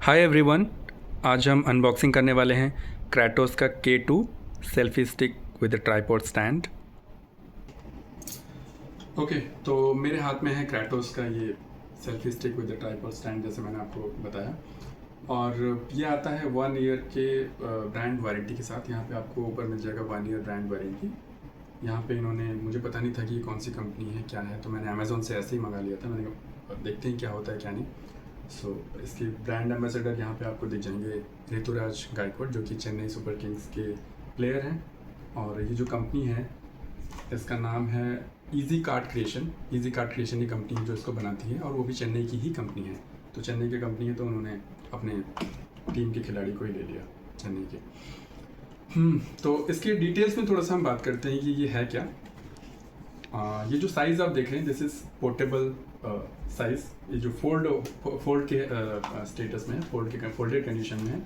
Hi everyone, आज हम unboxing करने वाले हैं क्रैटोस का K2 selfie stick with tripod stand. Okay, तो मेरे हाथ में है क्रैटोस का ये selfie stick with tripod stand, जैसे मैंने आपको बताया। और ये आता है 1 ईयर के ब्रांड वारंटी के साथ। यहाँ पे आपको ऊपर मिल जाएगा 1 ईयर ब्रांड वारंटी। यहाँ पे इन्होंने, मुझे पता नहीं था कि ये कौन सी कंपनी है क्या है, तो मैंने अमेज़ोन से ऐसे ही मंगा लिया था। मैंने कहा देखते हैं क्या होता है क्या नहीं। इसकी ब्रांड एम्बेसडर यहाँ पे आपको दिख जाएंगे ऋतुराज गायकवाड़, जो कि चेन्नई सुपर किंग्स के प्लेयर हैं। और ये जो कंपनी है इसका नाम है easy card creation. Easy card creation ही कंपनी है जो इसको बनाती है, और वो भी चेन्नई की ही कंपनी है। तो चेन्नई की कंपनी है तो उन्होंने अपने टीम के खिलाड़ी को ही ले लिया, चेन्नई के। तो इसके डिटेल्स में थोड़ा सा हम बात करते हैं कि ये है क्या। ये जो साइज़ आप देख रहे हैं, दिस इज़ पोर्टेबल साइज़। ये जो फोल्ड के स्टेटस में है, फोल्डेड कंडीशन में है।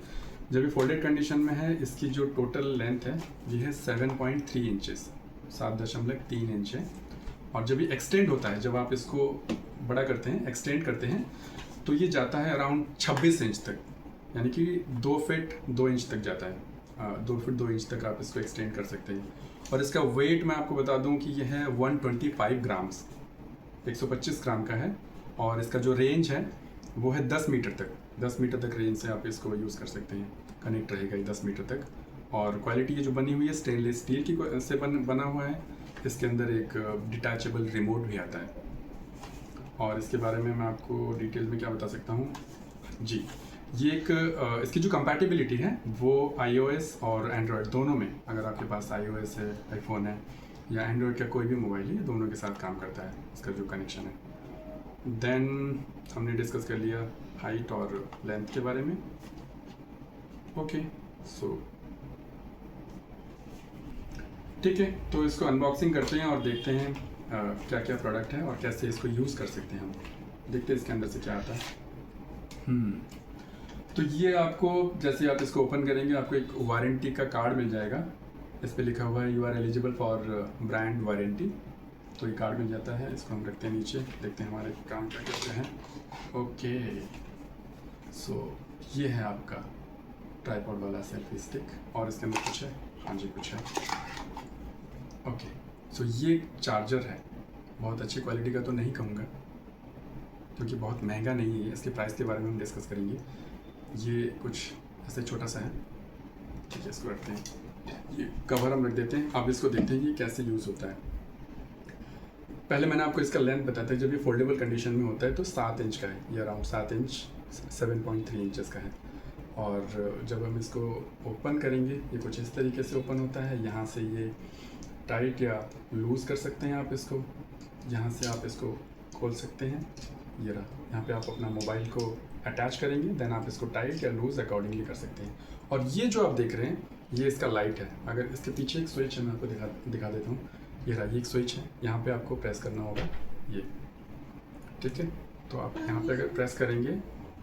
जब ये फोल्डेड कंडीशन में है, इसकी जो टोटल लेंथ है ये है 7.3 इंचेस, 7.3 इंच है। और जब ये एक्सटेंड होता है, जब आप इसको बड़ा करते हैं, एक्सटेंड करते हैं, तो ये जाता है अराउंड 26 इंच तक, यानी कि 2 फीट 2 इंच तक जाता है। 2 फीट 2 इंच तक आप इसको एक्सटेंड कर सकते हैं। और इसका वेट मैं आपको बता दूं कि यह है 125 ग्राम्स, 125 ग्राम का है। और इसका जो रेंज है वो है 10 मीटर तक। 10 मीटर तक रेंज से आप इसको यूज़ कर सकते हैं, कनेक्ट रहेगा ये 10 मीटर तक। और क्वालिटी ये जो बनी हुई है स्टेनलेस स्टील की से बना हुआ है। इसके अंदर एक डिटैचेबल रिमोट भी आता है। और इसके बारे में मैं आपको डिटेल में क्या बता सकता हूँ जी। ये एक इसकी जो कंपैटिबिलिटी है वो iOS और एंड्रॉयड दोनों में, अगर आपके पास iOS है, आईफोन है, या एंड्रॉयड का कोई भी मोबाइल है, दोनों के साथ काम करता है इसका जो कनेक्शन है। देन हमने डिस्कस कर लिया हाइट और लेंथ के बारे में। ओके, सो ठीक है, तो इसको अनबॉक्सिंग करते हैं और देखते हैं क्या क्या प्रोडक्ट है और कैसे इसको यूज़ कर सकते हैं हम। देखते हैं इसके अंदर से क्या आता है। तो ये आपको, जैसे आप इसको ओपन करेंगे, आपको एक वारंटी का कार्ड मिल जाएगा। इस पे लिखा हुआ है you are eligible for brand warranty. तो ये कार्ड मिल जाता है। इसको हम रखते हैं नीचे, देखते हैं हमारे काम क्या करते हैं। ओके, सो ये है आपका ट्राइपॉड वाला सेल्फी स्टिक। और इसके अंदर कुछ है? हाँ जी, कुछ है। ओके, सो ये चार्जर है। बहुत अच्छी क्वालिटी का तो नहीं कहूँगा, क्योंकि बहुत महंगा नहीं है। इसके प्राइस के बारे में हम डिस्कस करेंगे। ये कुछ ऐसे छोटा सा है, ठीक है, इसको रखते हैं। ये कवर हम रख देते हैं। अब इसको देखते हैं कि कैसे यूज़ होता है। पहले मैंने आपको इसका लेंथ बताया था। जब ये फोल्डेबल कंडीशन में होता है तो 7 इंच का है, ये अराउंड 7 इंच, 7.3 इंचेस का है। और जब हम इसको ओपन करेंगे, ये कुछ इस तरीके से ओपन होता है। यहाँ से ये टाइट या लूज़ कर सकते हैं आप इसको। यहाँ से आप इसको खोल सकते हैं। ये रहा, यहाँ पे आप अपना मोबाइल को अटैच करेंगे, देन आप इसको टाइट या लूज़ अकॉर्डिंगली कर सकते हैं। और ये जो आप देख रहे हैं, ये इसका लाइट है। अगर इसके पीछे एक स्विच है, मैं आपको दिखा देता हूँ। ये रहा, ये एक स्विच है, यहाँ पे आपको प्रेस करना होगा ये, ठीक है। तो आप यहाँ पे अगर प्रेस करेंगे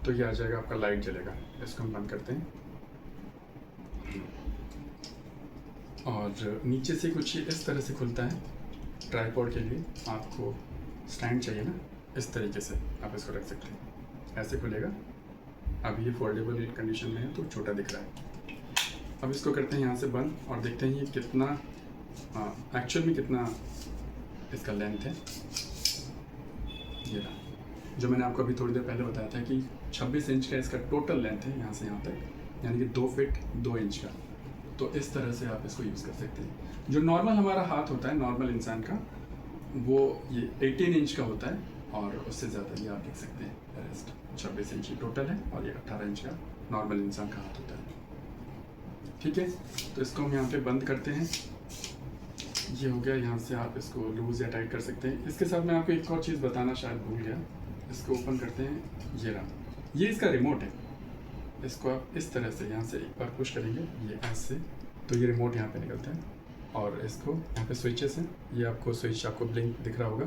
तो ये आ जाएगा, आपका लाइट जलेगा। इसको हम बंद करते हैं। और नीचे से कुछ इस तरह से खुलता है। ट्राइपॉड के लिए आपको स्टैंड चाहिए ना, इस तरीके से आप इसको रख सकते हैं। ऐसे खुलेगा। अब ये फोल्डेबल कंडीशन में है तो छोटा दिख रहा है। अब इसको करते हैं यहाँ से बंद और देखते हैं ये कितना एक्चुअल में कितना इसका लेंथ है। ये रहा, जो मैंने आपको अभी थोड़ी देर पहले बताया था कि 26 इंच का इसका टोटल लेंथ है, यहाँ से यहाँ तक, यानी कि 2 फीट 2 इंच का। तो इस तरह से आप इसको यूज़ कर सकते हैं। जो नॉर्मल हमारा हाथ होता है, नॉर्मल इंसान का, वो ये 18 इंच का होता है, और उससे ज़्यादा ये आप देख सकते हैं। रेस्ट 26 इंच टोटल है, और ये 18 इंच का नॉर्मल इंसान का हाथ होता है, ठीक है। तो इसको हम यहाँ पे बंद करते हैं। ये हो गया। यहाँ से आप इसको लूज़ या टाइट कर सकते हैं। इसके साथ मैं आपको एक और चीज़ बताना शायद भूल गया। इसको ओपन करते हैं। ये रहा, ये इसका रिमोट है। इसको आप इस तरह से यहाँ से एक बार पुश करेंगे, ये ऐसे, तो ये रिमोट यहाँ पे निकलता है। और इसको यहाँ पे स्विचेस हैं, ये आपको स्विच आपको ब्लिंक दिख रहा होगा,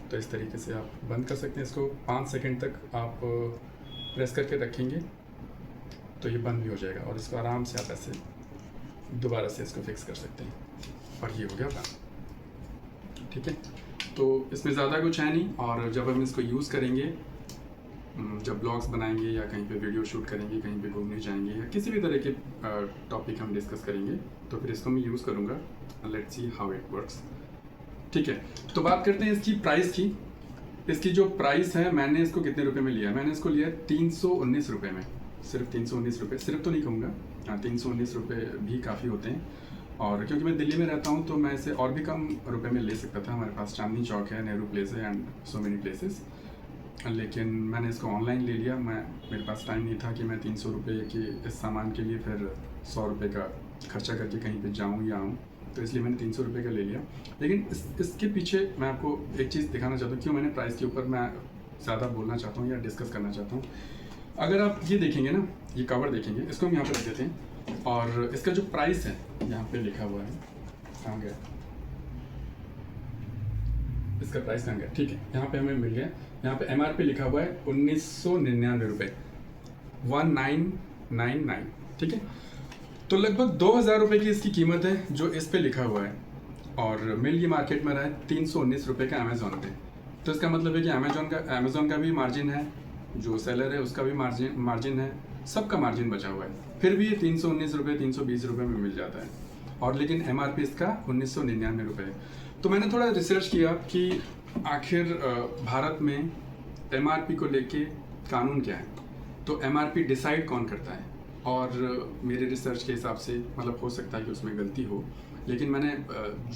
तो इस तरीके से आप बंद कर सकते हैं। इसको 5 सेकंड तक आप प्रेस करके रखेंगे तो ये बंद भी हो जाएगा। और इसको आराम से आप ऐसे दोबारा से इसको फिक्स कर सकते हैं, और ये हो गया बंद, ठीक है। तो इसमें ज़्यादा कुछ है नहीं। और जब हम इसको यूज़ करेंगे जब ब्लॉग्स बनाएंगे या कहीं पे वीडियो शूट करेंगे, कहीं पे घूमने जाएंगे या किसी भी तरह के टॉपिक हम डिस्कस करेंगे तो फिर इसको मैं यूज़ करूँगा। Let's see how it works. ठीक है, तो बात करते हैं इसकी प्राइस की। इसकी जो प्राइस है, मैंने इसको कितने रुपए में लिया? मैंने इसको लिया 319 रुपये में, सिर्फ 319 रुपये। सिर्फ तो नहीं कहूँगा, हाँ 319 रुपये भी काफ़ी होते हैं। और क्योंकि मैं दिल्ली में रहता हूँ तो मैं इसे और भी कम रुपए में ले सकता था। हमारे पास चांदनी चौक है, नेहरू प्लेस है एंड सो मेनी प्लेसेस, लेकिन मैंने इसको ऑनलाइन ले लिया। मेरे पास टाइम नहीं था कि मैं 300 रुपये के इस सामान के लिए फिर 100 रुपये का खर्चा करके कहीं पे जाऊँ या आऊँ, तो इसलिए मैंने 300 रुपये का ले लिया। लेकिन इसके पीछे मैं आपको एक चीज़ दिखाना चाहता हूँ, क्यों मैंने प्राइस के ऊपर मैं ज़्यादा बोलना चाहता हूँ या डिस्कस करना चाहता हूँ। अगर आप ये देखेंगे ना, ये कवर देखेंगे, इसको हम यहाँ पर रख देते हैं और इसका जो प्राइस है यहाँ पे लिखा हुआ है, कहाँ गया इसका प्राइस, कहाँ गया? ठीक है, यहाँ पे हमें मिल गया। यहाँ पे MRP लिखा हुआ है 1999 रुपये, 1999। ठीक है, तो लगभग 2000 रुपये की इसकी कीमत है जो इस पे लिखा हुआ है, और मिल ये मार्केट में रहा है 319 रुपये का अमेज़ॉन पे। तो इसका मतलब है कि अमेज़ॉन का भी मार्जिन है, जो सेलर है उसका भी मार्जिन है, सबका मार्जिन बचा हुआ है, फिर भी ये 319 रुपये 320 रुपये में मिल जाता है। और लेकिन MRP इसका 1999 रुपये है। तो मैंने थोड़ा रिसर्च किया कि आखिर भारत में MRP को लेके कानून क्या है, तो MRP डिसाइड कौन करता है। और मेरे रिसर्च के हिसाब से, मतलब हो सकता है कि उसमें गलती हो, लेकिन मैंने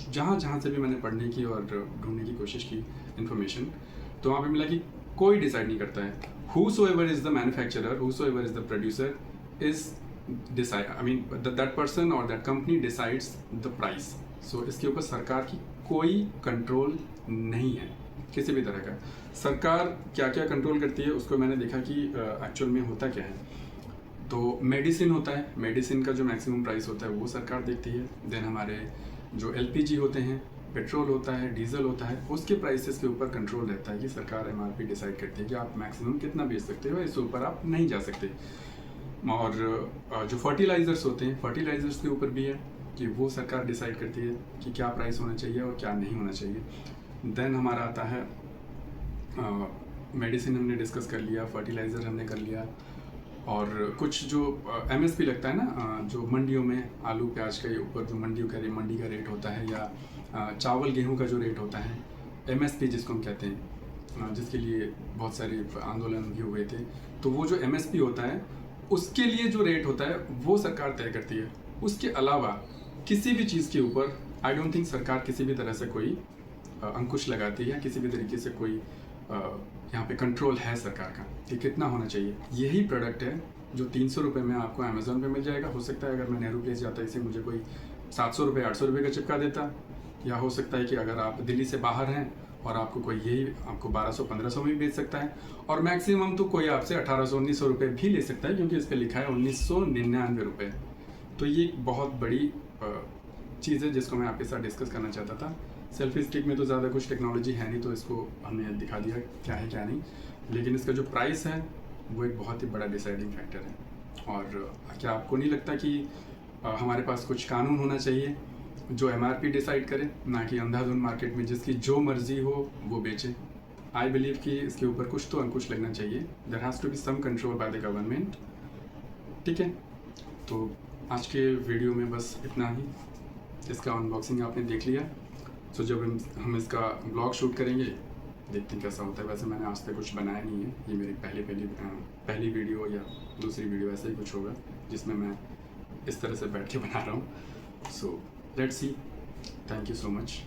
जहाँ से भी मैंने पढ़ने की और ढूंढने की कोशिश की इन्फॉर्मेशन, तो वहाँ पे मिला कि कोई डिसाइड नहीं करता है। whosoever is the manufacturer, whosoever is the producer is that person or that company decides the price. So इसके ऊपर सरकार की कोई कंट्रोल नहीं है किसी भी तरह का। सरकार क्या क्या कंट्रोल करती है उसको मैंने देखा कि एक्चुअल में होता क्या है। तो मेडिसिन होता है, मेडिसिन का जो मैक्सिमम प्राइस होता है वो सरकार देखती है। देन हमारे जो LPG होते हैं, पेट्रोल होता है, डीजल होता है, उसके प्राइसेस के ऊपर कंट्रोल रहता है कि सरकार MRP डिसाइड करती है कि आप मैक्सिमम कितना बेच सकते हो, इससे ऊपर आप नहीं जा सकते। और जो फर्टिलाइज़र्स होते हैं, फर्टिलाइज़र्स के ऊपर भी है कि वो सरकार डिसाइड करती है कि क्या प्राइस होना चाहिए और क्या नहीं होना चाहिए। देन हमारा आता है मेडिसिन, हमने डिस्कस कर लिया, फर्टिलाइज़र हमने कर लिया, और कुछ जो MSP लगता है ना, जो मंडियों में आलू प्याज के ऊपर जो मंडी का रेट होता है, या चावल गेहूं का जो रेट होता है, MSP जिसको हम कहते हैं, जिसके लिए बहुत सारे आंदोलन भी हुए थे, तो वो जो MSP होता है उसके लिए जो रेट होता है वो सरकार तय करती है। उसके अलावा किसी भी चीज़ के ऊपर आई डोंट थिंक सरकार किसी भी तरह से कोई अंकुश लगाती है, किसी भी तरीके से कोई यहाँ पे कंट्रोल है सरकार का कि कितना होना चाहिए। यही प्रोडक्ट है जो 300 रुपये में आपको अमेज़ॉन पे मिल जाएगा। हो सकता है अगर मैं नेहरू प्लेस जाता इसे मुझे कोई 700 रुपये 800 रुपये का चिपका देता, या हो सकता है कि अगर आप दिल्ली से बाहर हैं और आपको कोई यही आपको 1200-1500 में भी बेच सकता है, और मैक्सिमम तो कोई आपसे 1800-1900 रुपये भी ले सकता है, क्योंकि इस पर लिखा है 1999 रुपये। तो ये एक बहुत बड़ी चीज़ है जिसको मैं आपके साथ डिस्कस करना चाहता था। सेल्फी स्टिक में तो ज़्यादा कुछ टेक्नोलॉजी है नहीं, तो इसको हमने दिखा दिया क्या है क्या नहीं, लेकिन इसका जो प्राइस है वो एक बहुत ही बड़ा डिसाइडिंग फैक्टर है। और क्या आपको नहीं लगता कि हमारे पास कुछ कानून होना चाहिए जो MRP डिसाइड करे, ना कि अंधाधुंध मार्केट में जिसकी जो मर्जी हो वो बेचे। आई बिलीव कि इसके ऊपर कुछ तो अंकुश लगना चाहिए। There has to be some control by the government. ठीक है, तो आज के वीडियो में बस इतना ही। इसका अनबॉक्सिंग आपने देख लिया, तो जब हम इसका ब्लॉग शूट करेंगे देखते हैं कैसा होता है। वैसे मैंने आज तक कुछ बनाया नहीं है, ये मेरी पहली वीडियो या दूसरी वीडियो ऐसा ही कुछ होगा जिसमें मैं इस तरह से बैठ के बना रहा हूँ। So let's see, thank you so much.